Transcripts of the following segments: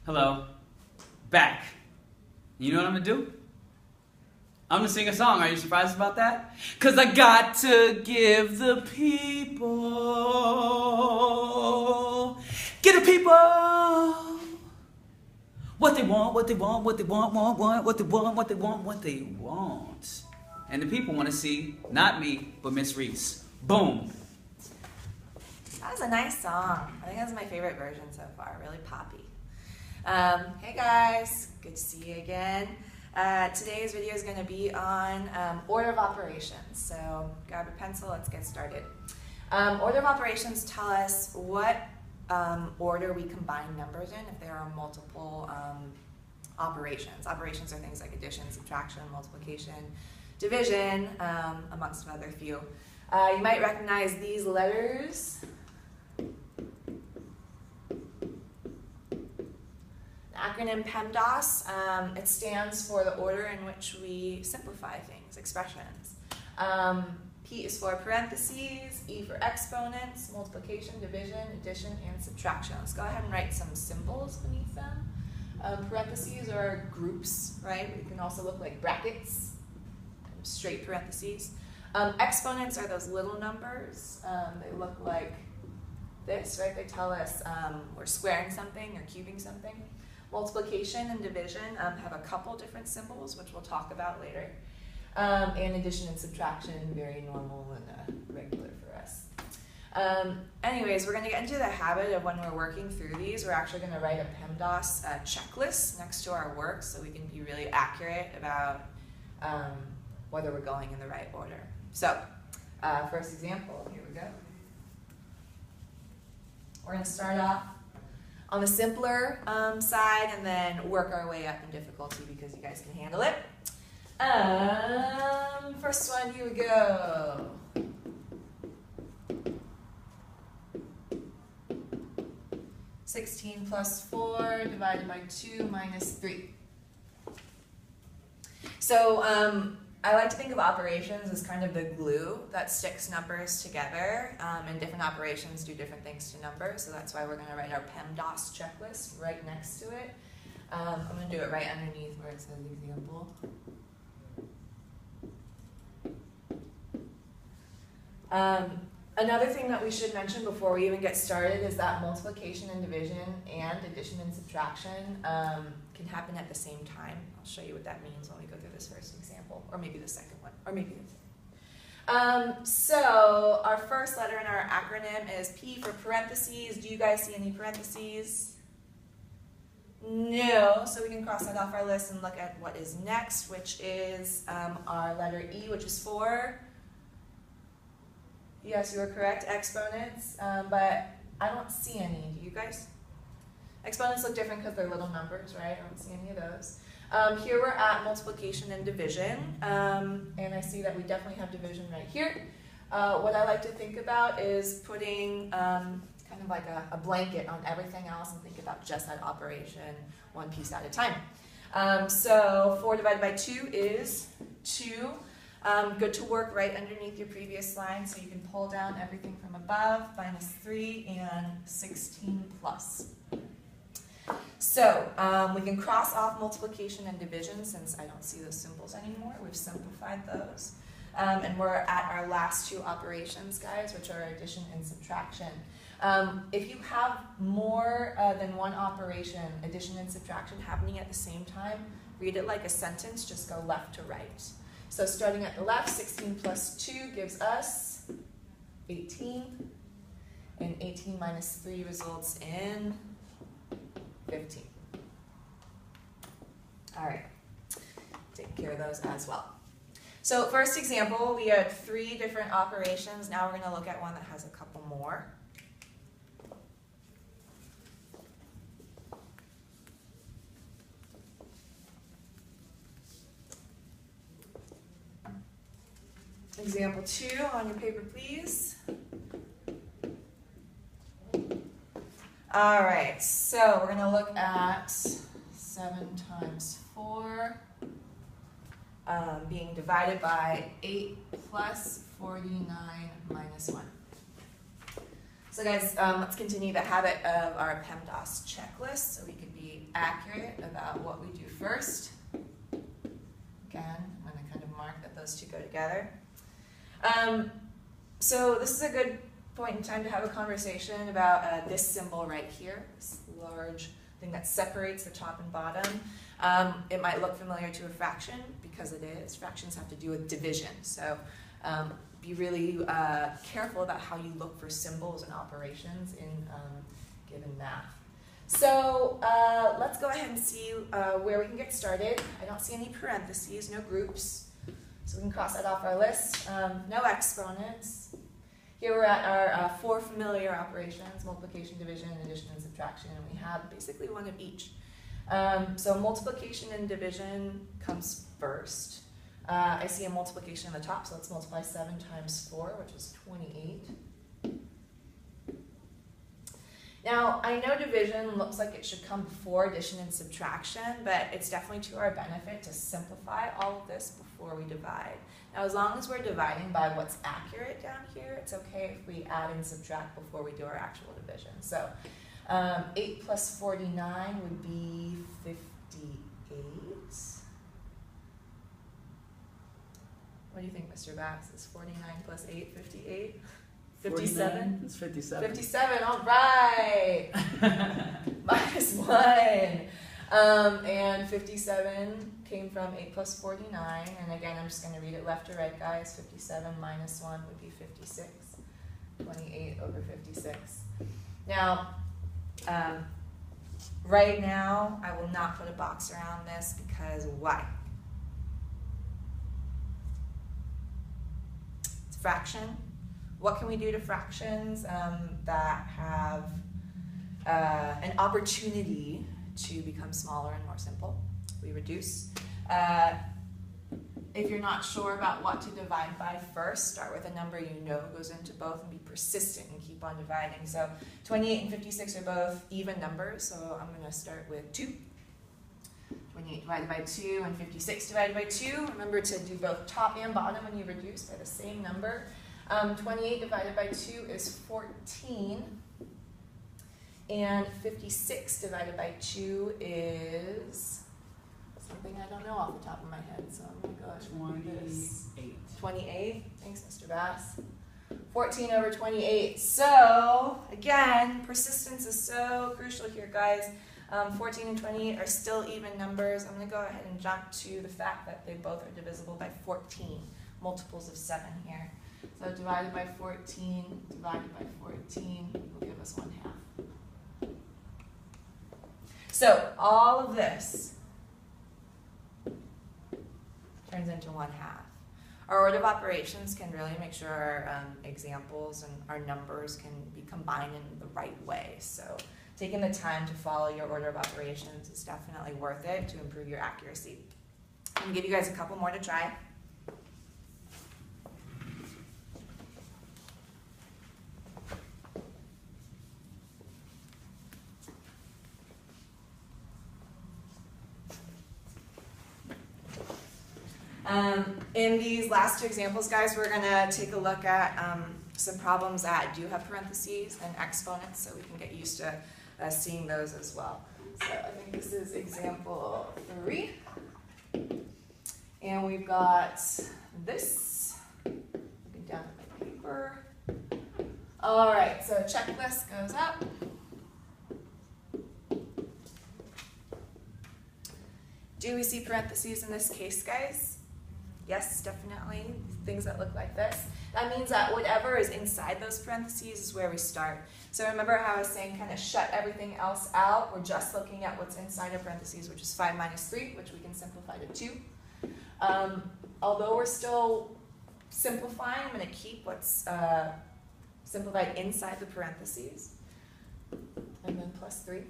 Hello. Back. You know what I'm gonna do? I'm gonna sing a song. Are you surprised about that? 'Cause I got to give the people, get the people what they want, what they want, what they want, what they want, what they want, what they want. And the people want to see not me, but Miss Reese. Boom. That was a nice song. I think that's my favorite version so far. Really poppy. Hey guys, good to see you again. Today's video is going to be on order of operations. So grab a pencil, let's get started. Order of operations tell us what order we combine numbers in if there are multiple operations. Operations are things like addition, subtraction, multiplication, division, amongst another few. You might recognize these letters. Acronym PEMDAS, it stands for the order in which we simplify things, expressions. P is for parentheses, E for exponents, multiplication, division, addition, and subtraction. Let's go ahead and write some symbols beneath them. Parentheses are groups, right? It can also look like brackets, straight parentheses. Exponents are those little numbers. They look like this, right? They tell us we're squaring something or cubing something. Multiplication and division have a couple different symbols, which we'll talk about later. And addition and subtraction, very normal and regular for us. Anyways, we're going to get into the habit of when we're working through these, we're actually going to write a PEMDAS checklist next to our work so we can be really accurate about whether we're going in the right order. So, first example, here we go. We're going to start off on the simpler side and then work our way up in difficulty because you guys can handle it. First one, here we go. (16 plus 4 divided by 2 minus 3). So I like to think of operations as kind of the glue that sticks numbers together, and different operations do different things to numbers, so that's why we're going to write our PEMDAS checklist right next to it. I'm going to do it right underneath where it says example. Another thing that we should mention before we even get started is that multiplication and division and addition and subtraction can happen at the same time. I'll show you what that means when we go through this first example, or maybe the second one, or maybe the third. So our first letter in our acronym is P for parentheses. Do you guys see any parentheses? No, so we can cross that off our list and look at what is next, which is our letter E, which is for, yes, you are correct, exponents, but I don't see any. Do you guys? Exponents look different because they're little numbers, right? I don't see any of those. Here we're at multiplication and division, and I see that we definitely have division right here. What I like to think about is putting kind of like a blanket on everything else and think about just that operation one piece at a time. So 4 divided by 2 is 2. Good to work right underneath your previous line, so you can pull down everything from above, minus 3 and 16 plus. So we can cross off multiplication and division since I don't see those symbols anymore. We've simplified those. And we're at our last two operations, guys, which are addition and subtraction. If you have more than one operation, addition and subtraction, happening at the same time, read it like a sentence, just go left to right. So starting at the left, 16 plus 2 gives us 18, and 18 minus 3 results in 15. All right, take care of those as well. So first example, we had 3 different operations. Now we're going to look at one that has a couple more. Example 2 on your paper, please. All right, so we're going to look at 7 times 4 being divided by 8 plus 49 minus 1. So guys, let's continue the habit of our PEMDAS checklist so we can be accurate about what we do first. Again, I'm going to kind of mark that those two go together. So this is a good point in time to have a conversation about this symbol right here, this large thing that separates the top and bottom. It might look familiar to a fraction because it is. Fractions have to do with division. So be really careful about how you look for symbols and operations in given math. So let's go ahead and see where we can get started. I don't see any parentheses, no groups. So we can cross that off our list. No exponents. Here we're at our four familiar operations: multiplication, division, addition, and subtraction. And we have basically one of each. So multiplication and division comes first. I see a multiplication in the top, so let's multiply 7 times 4, which is 28. Now, I know division looks like it should come before addition and subtraction, but it's definitely to our benefit to simplify all of this before we divide. Now, as long as we're dividing by what's accurate down here, it's okay if we add and subtract before we do our actual division. So 8 plus 49 would be 58. What do you think, Mr. Bass? Is 49 plus 8 58? 57? It's 57. 57, all right. Minus 1. And 57 came from 8 plus 49. And again, I'm just going to read it left to right, guys. 57 minus 1 would be 56. 28 over 56. Now, right now, I will not put a box around this because why? It's a fraction. What can we do to fractions that have an opportunity to become smaller and more simple? We reduce. If you're not sure about what to divide by first, start with a number you know goes into both and be persistent and keep on dividing. So 28 and 56 are both even numbers, so I'm going to start with 2. 28 divided by 2 and 56 divided by 2. Remember to do both top and bottom when you reduce by the same number. 28 divided by 2 is 14. And 56 divided by 2 is something I don't know off the top of my head, so I'm going to go ahead and do this. 28. Thanks, Mr. Bass. 14 over 28. So, again, persistence is so crucial here, guys. 14 and 28 are still even numbers. I'm going to go ahead and jump to the fact that they both are divisible by 14, multiples of 7 here. So divided by 14, divided by 14 will give us 1/2. So all of this turns into 1/2. Our order of operations can really make sure our examples and our numbers can be combined in the right way. So taking the time to follow your order of operations is definitely worth it to improve your accuracy. I'm going to give you guys a couple more to try. In these last two examples, guys, we're going to take a look at some problems that do have parentheses and exponents, so we can get used to seeing those as well. So I think this is example 3. And we've got this. Looking down at my paper. All right, so checklist goes up. Do we see parentheses in this case, guys? Yes, definitely. Things that look like this. That means that whatever is inside those parentheses is where we start. So remember how I was saying kind of shut everything else out? We're just looking at what's inside of parentheses, which is 5 minus 3, which we can simplify to 2. Although we're still simplifying, I'm going to keep what's simplified inside the parentheses. And then plus 3.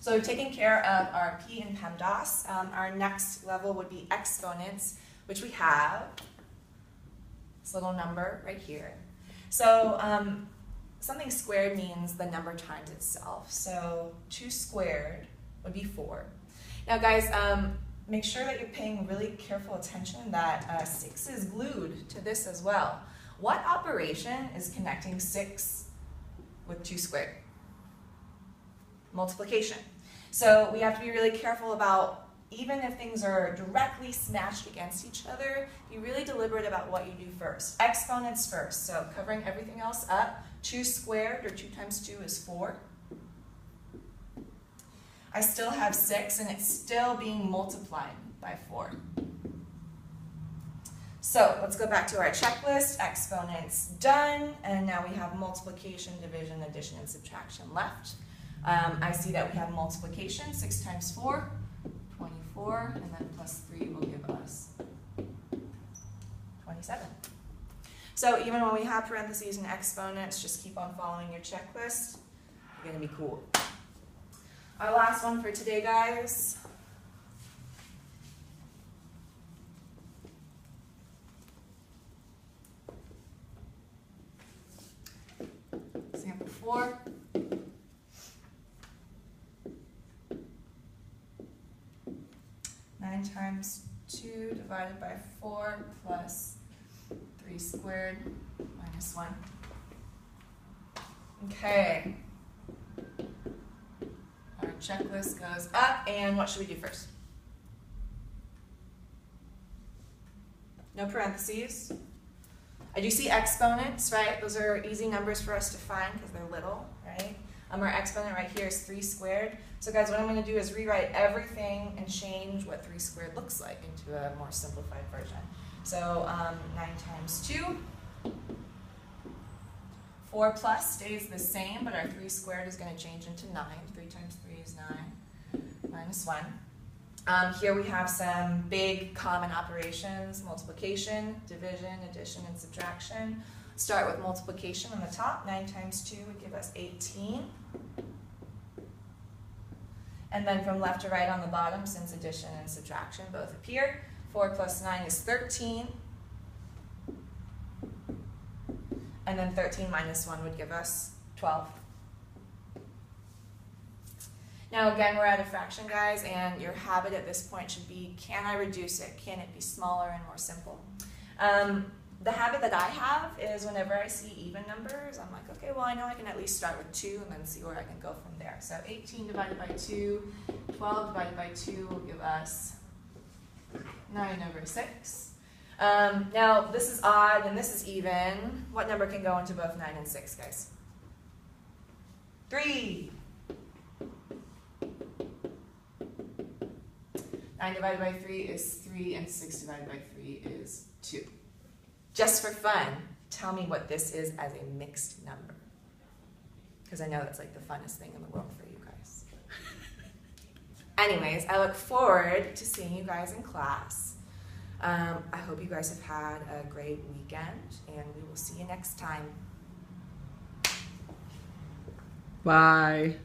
So we've taken care of our P and PEMDAS. Our next level would be exponents, which we have this little number right here. So something squared means the number times itself. So 2 squared would be 4. Now guys, make sure that you're paying really careful attention that 6 is glued to this as well. What operation is connecting 6 with 2 squared. Multiplication. So we have to be really careful about, even if things are directly smashed against each other, be really deliberate about what you do first. Exponents first, so covering everything else up. 2 squared, or 2 times 2 is 4. I still have 6, and it's still being multiplied by 4. So let's go back to our checklist. Exponents done, and now we have multiplication, division, addition, and subtraction left. I see that we have multiplication, 6 times 4, 24, and then plus 3 will give us 27. So even when we have parentheses and exponents, just keep on following your checklist. You're going to be cool. Our last one for today, guys. Example 4. Times 2 divided by 4 plus 3 squared minus 1. Okay. Our checklist goes up, and what should we do first? No parentheses. I do see exponents, right? Those are easy numbers for us to find because they're little, right? Our exponent right here is 3 squared. So guys, what I'm going to do is rewrite everything and change what 3 squared looks like into a more simplified version. So 9 times 2. 4 plus stays the same, but our 3 squared is going to change into 9. 3 times 3 is 9 minus 1. Here we have some big common operations: multiplication, division, addition, and subtraction. Start with multiplication on the top. 9 times 2 would give us 18. And then from left to right on the bottom, since addition and subtraction both appear, 4 plus 9 is 13. And then 13 minus 1 would give us 12. Now again, we're at a fraction, guys, and your habit at this point should be, can I reduce it? Can it be smaller and more simple? The habit that I have is whenever I see even numbers, I'm like, okay, well, I know I can at least start with 2 and then see where I can go from there. So 18 divided by 2, 12 divided by 2 will give us 9/6. Now, this is odd and this is even. What number can go into both 9 and 6, guys? 3. 9 divided by 3 is 3, and 6 divided by 3 is 2. Just for fun, tell me what this is as a mixed number. Because I know that's like the funnest thing in the world for you guys. Anyways, I look forward to seeing you guys in class. I hope you guys have had a great weekend, and we will see you next time. Bye.